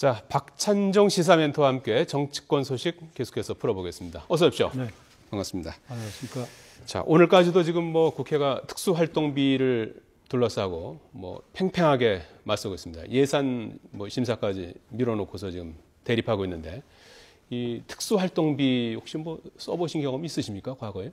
자, 박찬정 시사멘토와 함께 정치권 소식 계속해서 풀어보겠습니다. 어서 오십시오. 네. 반갑습니다. 안녕하십니까. 자, 오늘까지도 지금 국회가 특수활동비를 둘러싸고 팽팽하게 맞서고 있습니다. 예산 심사까지 밀어놓고서 지금 대립하고 있는데 이 특수활동비 혹시 써보신 경험 있으십니까? 과거에?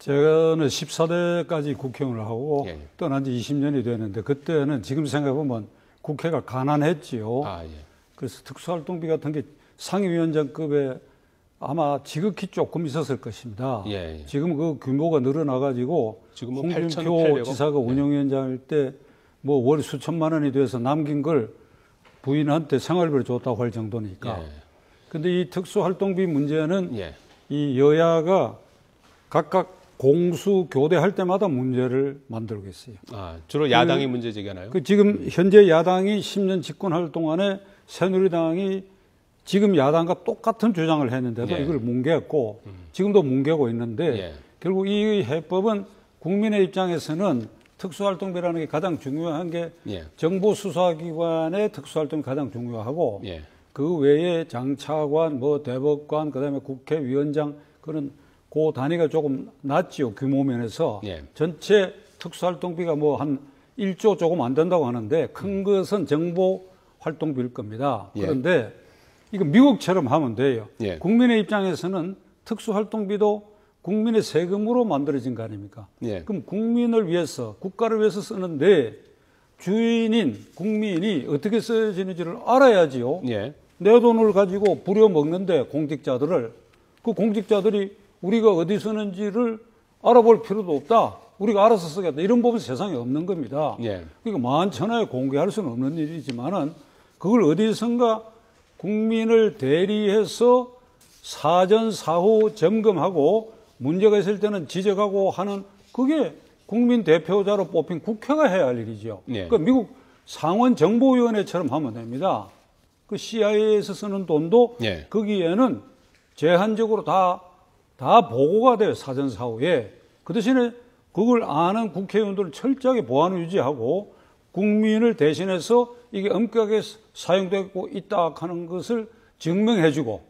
저는 14대까지 국회의원을 하고 떠난 지 20년이 되는데 그때는 지금 생각해보면 국회가 가난했지요. 예. 그래서 특수활동비 같은 게 상임위원장급에 아마 지극히 조금 있었을 것입니다. 예. 지금 그 규모가 늘어나가지고 홍준표 지사가 운영위원장일 때 월 수천만 원이 돼서 남긴 걸 부인한테 생활비를 줬다고 할 정도니까. 근데 이 특수활동비 문제는 이 여야가 각각 공수 교대할 때마다 문제를 만들고 있어요. 주로 야당이 문제 제기하나요? 지금 현재 야당이 10년 집권할 동안에 새누리당이 지금 야당과 똑같은 주장을 했는데도 이걸 뭉개고 지금도 뭉개고 있는데 결국 이 해법은 국민의 입장에서는 특수활동비라는 게 가장 중요한 게 정보수사기관의 특수활동이 가장 중요하고 그 외에 장차관, 대법관, 그다음에 국회의원장 그런 그 단위가 조금 낮지요. 규모 면에서. 전체 특수활동비가 한 1조 조금 안 된다고 하는데 큰 것은 정보활동비일 겁니다. 그런데 이거 미국처럼 하면 돼요. 국민의 입장에서는 특수활동비도 국민의 세금으로 만들어진 거 아닙니까? 그럼 국민을 위해서, 국가를 위해서 쓰는데 주인인 국민이 어떻게 쓰여지는지를 알아야지요. 내 돈을 가지고 부려먹는데 공직자들을, 그 공직자들이 우리가 어디 쓰는지를 알아볼 필요도 없다. 우리가 알아서 쓰겠다. 이런 법은 세상에 없는 겁니다. 그러니까 만천하에 공개할 수는 없는 일이지만은 그걸 어디선가 국민을 대리해서 사전 사후 점검하고 문제가 있을 때는 지적하고 하는 그게 국민 대표자로 뽑힌 국회가 해야 할 일이죠. 그러니까 미국 상원정보위원회처럼 하면 됩니다. 그 CIA에서 쓰는 돈도 거기에는 제한적으로 다 보고가 돼요. 사전 사후에. 그 대신에 그걸 아는 국회의원들을 철저하게 보안을 유지하고 국민을 대신해서 이게 엄격하게 사용되고 있다 하는 것을 증명해주고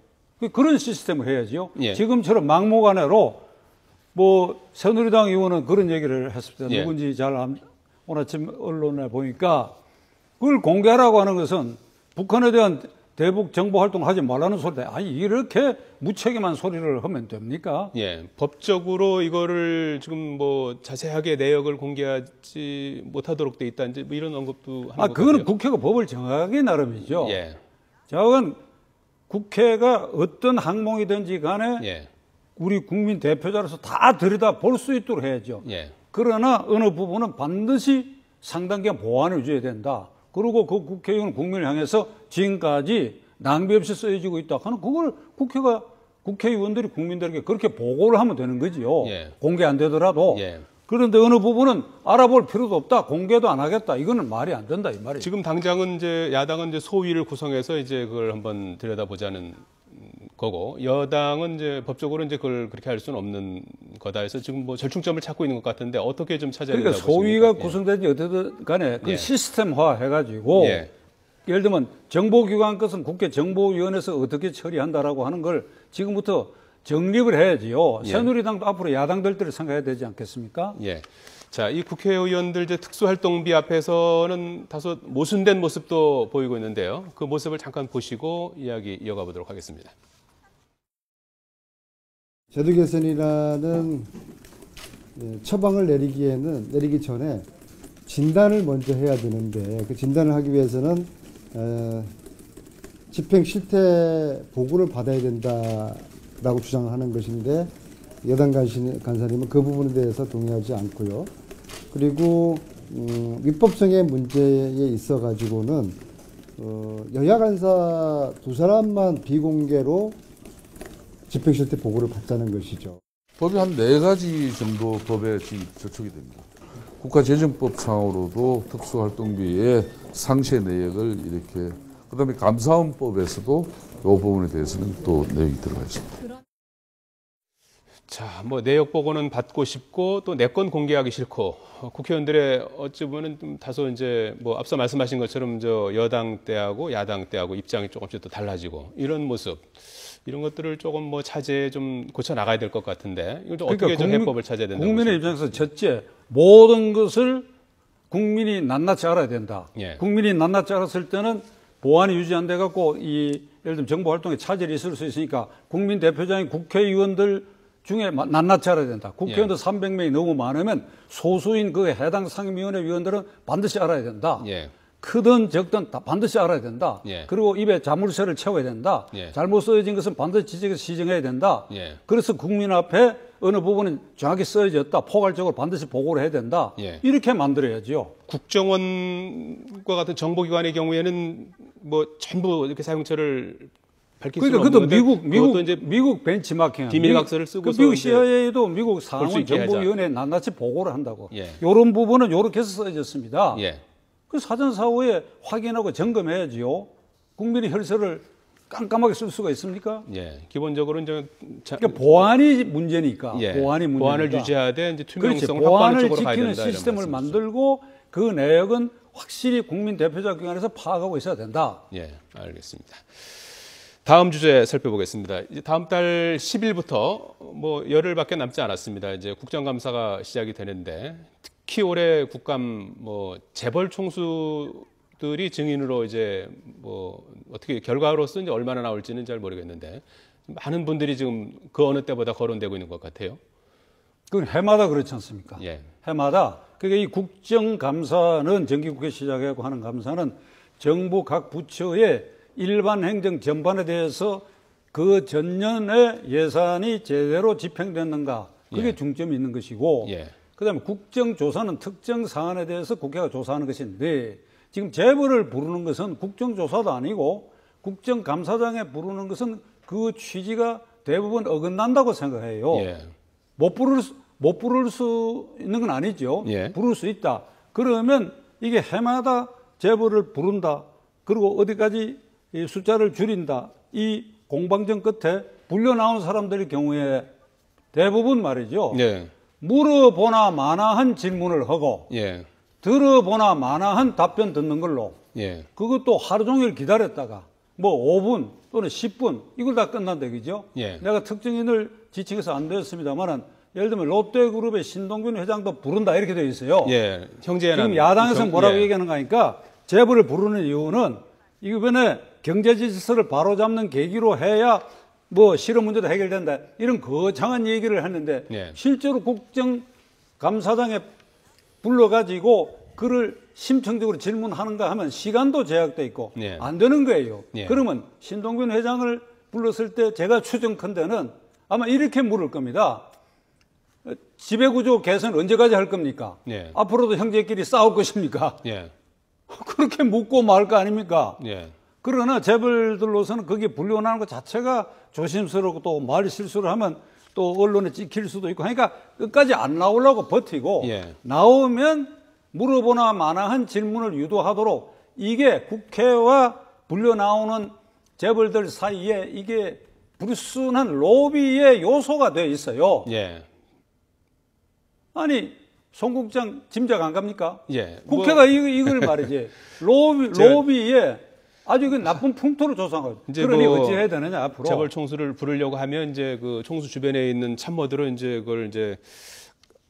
그런 시스템을 해야죠. 지금처럼 막무가내로 새누리당 의원은 그런 얘기를 했습니다. 누군지 오늘 아침 언론에 보니까 그걸 공개하라고 하는 것은 북한에 대한 대북 정보 활동을 하지 말라는 소리다. 아니 이렇게 무책임한 소리를 하면 됩니까? 법적으로 이거를 지금 자세하게 내역을 공개하지 못하도록 돼 있다. 이제 이런 언급도 하는 그거는 국회가 법을 정하기 나름이죠. 저건 국회가 어떤 항목이든지 간에 우리 국민 대표자로서 다 들여다 볼 수 있도록 해야죠. 그러나 어느 부분은 반드시 상당 기간 보완을 유지해야 된다. 그리고 그 국회의원 국민을 향해서 지금까지 낭비 없이 쓰여지고 있다 하는 그걸 국회의원들이 국민들에게 그렇게 보고를 하면 되는 거지요. 공개 안 되더라도. 그런데 어느 부분은 알아볼 필요도 없다. 공개도 안 하겠다. 이거는 말이 안 된다 이 말이에요. 지금 당장은 야당은 소위를 구성해서 그걸 한번 들여다보자는 거고 여당은 법적으로 그걸 그렇게 할 수는 없는 거다 해서 지금 절충점을 찾고 있는 것 같은데 어떻게 좀 찾아야 된다고 보십니까? 소위가 구성되지 어쨌든 간에 그 시스템화 해가지고 예를 들면 정보기관 것은 국회 정보위원회에서 어떻게 처리한다라고 하는 걸 지금부터 정립을 해야지요. 새누리당도 앞으로 야당들 때를 생각해야 되지 않겠습니까? 자, 이 국회의원들 특수활동비 앞에서는 다소 모순된 모습도 보이고 있는데요. 그 모습을 잠깐 보시고 이야기 이어가 보도록 하겠습니다. 제도 개선이라는 처방을 내리기 전에 진단을 먼저 해야 되는데 그 진단을 하기 위해서는 집행 실태 보고를 받아야 된다라고 주장하는 것인데 여당 간사님은 그 부분에 대해서 동의하지 않고요. 그리고 위법성의 문제에 있어 가지고는 여야 간사 두 사람만 비공개로 집행실태 보고를 받자는 것이죠. 법이 한 4가지 정도 법에 지금 저촉이 됩니다. 국가재정법상으로도 특수활동비의 상세 내역을 이렇게 그다음에 감사원법에서도 이 부분에 대해서는 또 내용이 들어가 있습니다. 자, 뭐 내역 보고는 받고 싶고 또 내건 공개하기 싫고 국회의원들의 어찌 보면 좀 다소 이제 뭐 앞서 말씀하신 것처럼 저 여당 때하고 야당 때하고 입장이 조금씩 또 달라지고 이런 모습 이런 것들을 조금 뭐 차제에 좀 고쳐 나가야 될 것 같은데 이걸 좀 어떻게 좀 해법을 찾아야 된다고 국민의 입장에서 첫째 모든 것을 국민이 낱낱이 알아야 된다. 예. 국민이 낱낱이 알았을 때는 보안이 유지 안 돼 갖고 이 예를 들면 정보 활동에 차질이 있을 수 있으니까 국민 대표장인 국회의원들 중에 낱낱이 알아야 된다. 국회의원들 300명이 너무 많으면 소수인 그 해당 상임위원회 위원들은 반드시 알아야 된다. 예. 크든 적든 다 반드시 알아야 된다. 예. 그리고 입에 자물쇠를 채워야 된다. 예. 잘못 써진 것은 반드시 지적해서 시정해야 된다. 예. 그래서 국민 앞에 어느 부분은 정확히 써졌다. 포괄적으로 반드시 보고를 해야 된다. 예. 이렇게 만들어야죠. 국정원과 같은 정보기관의 경우에는 뭐 전부 이렇게 사용처를 밝힐 그러니까 수는 없는 그것도 건데 그것도 이제 미국 벤치마킹 비밀각서를 쓰고 미국 CIA도 미국 상원 있게 정보위원회에 낱낱이 보고를 한다고. 예. 이런 부분은 이렇게 해서 써졌습니다. 예. 그 사전 사후에 확인하고 점검해야지요. 국민의 혈세를 깜깜하게 쓸 수가 있습니까? 예. 기본적으로 이제 그러니까 보안이 문제니까. 예. 보안이 문제니까. 보안을 유지하되 이제 투명성을 확보하는 보안을 쪽으로 가야 지키는 된다. 이런 시스템을 말씀이시죠. 만들고 그 내역은 확실히 국민 대표자 기관에서 파악하고 있어야 된다. 예, 알겠습니다. 다음 주제 살펴보겠습니다. 이제 다음 달 10일부터 뭐 열흘밖에 남지 않았습니다. 이제 국정감사가 시작이 되는데 특히 올해 국감 뭐 재벌 총수들이 증인으로 이제 뭐 어떻게 결과로서 이제 얼마나 나올지는 잘 모르겠는데 많은 분들이 지금 그 어느 때보다 거론되고 있는 것 같아요. 그건 해마다 그렇지 않습니까? 예. 해마다. 그러니까 이 국정감사는 정기국회 시작하고 하는 감사는 정부 각 부처의 일반 행정 전반에 대해서 그 전년의 예산이 제대로 집행됐는가 그게 예. 중점이 있는 것이고 예. 그다음에 국정조사는 특정 사안에 대해서 국회가 조사하는 것인데 지금 재벌을 부르는 것은 국정조사도 아니고 국정감사장에 부르는 것은 그 취지가 대부분 어긋난다고 생각해요. 예. 못 부를 수 있는 건 아니죠. 예. 부를 수 있다. 그러면 이게 해마다 재벌을 부른다. 그리고 어디까지 이 숫자를 줄인다. 이 공방전 끝에 불려 나온 사람들의 경우에 대부분 말이죠. 예. 물어보나 마나한 질문을 하고 예. 들어보나 마나한 답변 듣는 걸로 예. 그것도 하루 종일 기다렸다가 뭐 5분 또는 10분 이걸 다 끝난다 그죠? 예. 내가 특정인을 지칭해서 안 되었습니다만은 예를 들면 롯데그룹의 신동균 회장도 부른다 이렇게 되어 있어요. 예. 형제는 지금 야당에서 뭐라고 예. 얘기하는가 하니까 재벌을 부르는 이유는 이번에 경제 질서를 바로잡는 계기로 해야 뭐 실업 문제도 해결된다 이런 거창한 얘기를 했는데 예. 실제로 국정감사장에 불러가지고 그를 심층적으로 질문하는가 하면 시간도 제약돼 있고 예. 안 되는 거예요. 예. 그러면 신동균 회장을 불렀을 때 제가 추정컨대는 아마 이렇게 물을 겁니다. 지배구조 개선 언제까지 할 겁니까? 예. 앞으로도 형제끼리 싸울 것입니까? 예. 그렇게 묻고 말 거 아닙니까? 예. 그러나 재벌들로서는 거기에 불려나는 것 자체가 조심스럽고 또 말 실수를 하면 또 언론에 찍힐 수도 있고 하니까 끝까지 안 나오려고 버티고 예. 나오면 물어보나 마나한 질문을 유도하도록 이게 국회와 불려나오는 재벌들 사이에 이게 불순한 로비의 요소가 돼 있어요. 예. 아니 송 국장 짐작 안 갑니까? 예. 국회가 이걸 말이지 로비에 아주 그 나쁜 풍토를 조성하고 이제 그러니 뭐 어찌 해야 되느냐 앞으로 재벌 총수를 부르려고 하면 이제 그 총수 주변에 있는 참모들은 이제 그걸 이제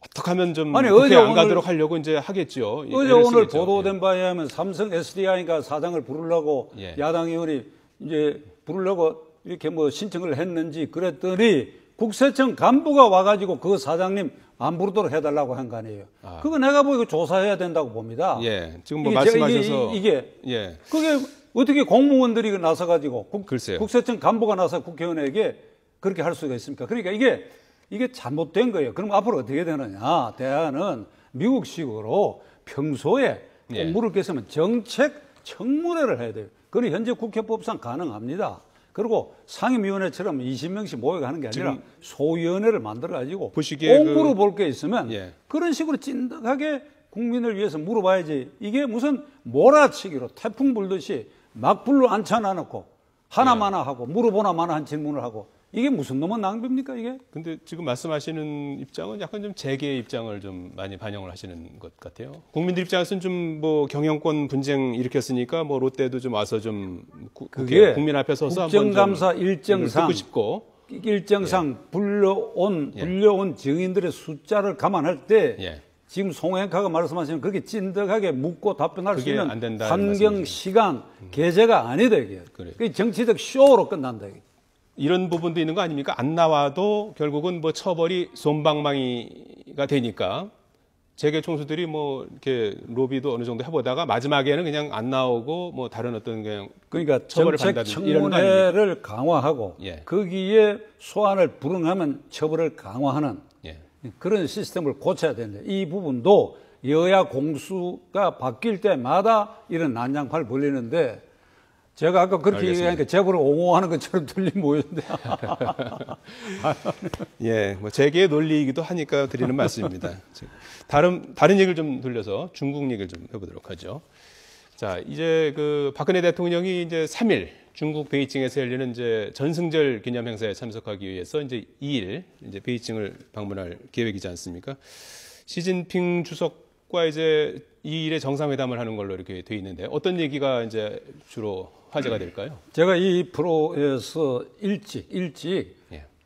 어떻게 하면 좀 아니, 국회에 어제 안 오늘- 가도록 하려고 이제 하겠죠. 어제 애를 오늘 쓰겠죠. 보도된 바에 하면 삼성 SDI가 사장을 부르려고 예. 야당 의원이 이제 부르려고 이렇게 뭐 신청을 했는지 그랬더니 국세청 간부가 와가지고 그 사장님 안 부르도록 해달라고 한 거 아니에요. 아. 그거 내가 보고 조사해야 된다고 봅니다. 예. 지금 뭐 이게 말씀하셔서 이게 예. 그게 어떻게 공무원들이 나서가지고 글쎄요. 국세청 간부가 나서 국회의원에게 그렇게 할 수가 있습니까? 그러니까 이게 잘못된 거예요. 그럼 앞으로 어떻게 되느냐? 대안은 미국식으로 평소에 예. 공부를 깼으면 정책 청문회를 해야 돼요. 그건 현재 국회법상 가능합니다. 그리고 상임위원회처럼 20명씩 모여가는 게 아니라 소위원회를 만들어가지고 보시기에 공부로 볼 게 있으면 예. 그런 식으로 찐득하게 국민을 위해서 물어봐야지. 이게 무슨 몰아치기로 태풍 불듯이 막 불로 앉혀놔놓고 하나마나 하고 물어보나 마나 한 질문을 하고 이게 무슨 놈의 낭비입니까 이게? 근데 지금 말씀하시는 입장은 약간 좀 재계의 입장을 좀 많이 반영을 하시는 것 같아요. 국민들 입장에서는 좀 뭐 경영권 분쟁 일으켰으니까 뭐 롯데도 좀 와서 좀 그게 국민 앞에 서서 국정감사 한번 좀 일정상 듣고 싶고 일정상 불려온 증인들의 숫자를 감안할 때 지금 송행카가 말씀하시는 그렇게 찐득하게 묻고 답변할 수 있는 환경, 시간, 계제가 아니다 이게. 그게 정치적 쇼로 끝난다 이게. 이런 부분도 있는 거 아닙니까? 안 나와도 결국은 뭐 처벌이 솜방망이가 되니까 재계 총수들이 뭐 이렇게 로비도 어느 정도 해보다가 마지막에는 그냥 안 나오고 뭐 다른 어떤 그냥 그러니까 처벌을 정책 받는다든지 이런 거 청문회를 강화하고 거기에 소환을 불응하면 처벌을 강화하는 그런 시스템을 고쳐야 되는데 이 부분도 여야 공수가 바뀔 때마다 이런 난장판을 벌리는데 제가 아까 그렇게 얘기하니까 재벌을 옹호하는 것처럼 들린 모였는데. 예, 뭐 재계의 논리이기도 하니까 드리는 말씀입니다. 다른 얘기를 좀 돌려서 중국 얘기를 좀 해보도록 하죠. 자, 이제 그 박근혜 대통령이 이제 3일 중국 베이징에서 열리는 이제 전승절 기념 행사에 참석하기 위해서 이제 2일 이제 베이징을 방문할 계획이지 않습니까? 시진핑 주석과 이제 2일에 정상회담을 하는 걸로 이렇게 돼 있는데 어떤 얘기가 이제 주로 화제가 될까요? 제가 이 프로에서 일찍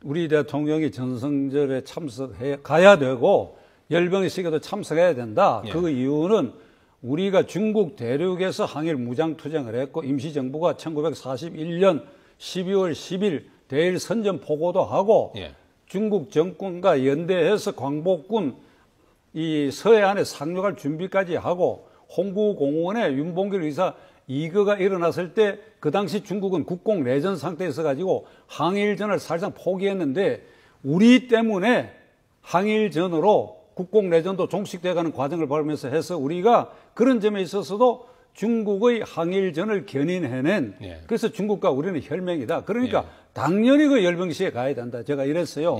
우리 대통령이 전승절에 참석해 가야 되고 열병식에도 참석해야 된다. 그 이유는 우리가 중국 대륙에서 항일 무장투쟁을 했고 임시정부가 1941년 12월 10일 대일 선전 포고도 하고 중국 정권과 연대해서 광복군 이 서해안에 상륙할 준비까지 하고 홍구공원에 윤봉길 의사 이거가 일어났을 때 그 당시 중국은 국공 내전 상태에서 가지고 항일전을 사실상 포기했는데 우리 때문에 항일전으로 국공 내전도 종식돼가는 과정을 밟으면서 해서 우리가 그런 점에 있어서도 중국의 항일전을 견인해낸 그래서 중국과 우리는 혈맹이다. 그러니까 당연히 그 열병식에 가야 된다. 제가 이랬어요.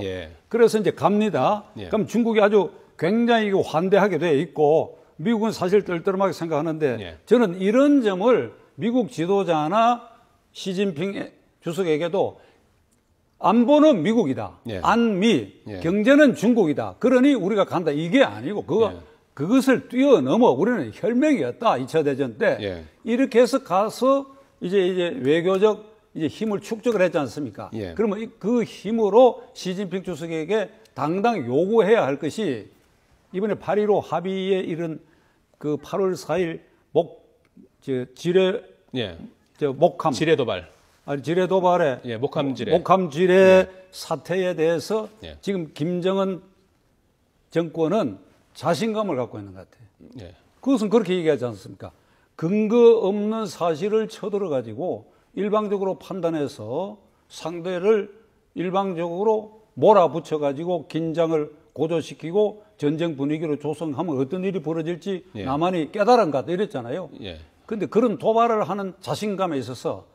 그래서 이제 갑니다. 그럼 중국이 아주 굉장히 환대하게 돼 있고 미국은 사실 떨떠름하게 생각하는데 저는 이런 점을 미국 지도자나 시진핑 주석에게도 안보는 미국이다. 안미, 경제는 중국이다. 그러니 우리가 간다. 이게 아니고 그것을 뛰어넘어 우리는 혈맹이었다. 2차 대전 때. 이렇게 해서 가서 이제 외교적 이제 힘을 축적을 했지 않습니까? 그러면 그 힘으로 시진핑 주석에게 당당히 요구해야 할 것이 이번에 8.15 합의에 이른 그 8월 4일 목함. 지뢰 도발. 아니, 지뢰 도발에. 목함 지뢰. 목함 지뢰 사태에 대해서 지금 김정은 정권은 자신감을 갖고 있는 것 같아요. 그것은 그렇게 얘기하지 않습니까? 근거 없는 사실을 쳐들어가지고 일방적으로 판단해서 상대를 일방적으로 몰아붙여가지고 긴장을 고조시키고 전쟁 분위기로 조성하면 어떤 일이 벌어질지 나만이 깨달은 것 같다 이랬잖아요. 그런데 그런 도발을 하는 자신감에 있어서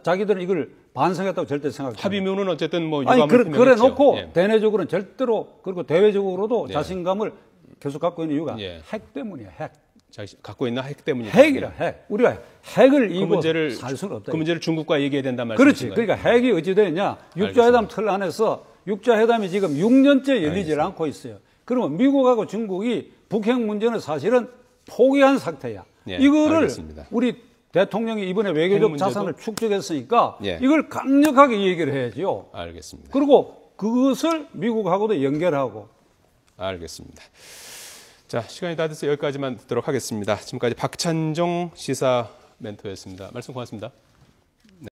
자기들은 이걸 반성했다고 절대 생각하지 않아요. 합의문은 어쨌든 뭐 아니 그래 놓고 대내적으로는 절대로 그리고 대외적으로도 자신감을 계속 갖고 있는 이유가 핵 때문이야. 핵. 갖고 있는 핵 때문이다. 핵이라 핵. 우리가 핵을 이고 살 수는 없다. 그 문제를 중국과 얘기해야 된단 말씀이신가요? 그렇지. 그러니까 핵이 어찌 되느냐. 육자회담 틀 안에서 육자회담이 지금 6년째 열리질 않고 있어요. 그러면 미국하고 중국이 북핵 문제는 사실은 포기한 상태야. 이거를 알겠습니다. 우리 대통령이 이번에 외교적 자산을 축적했으니까 이걸 강력하게 얘기를 해야죠. 알겠습니다. 그리고 그것을 미국하고도 연결하고. 알겠습니다. 자, 시간이 다 돼서 여기까지만 듣도록 하겠습니다. 지금까지 박찬종 시사 멘토였습니다. 말씀 고맙습니다.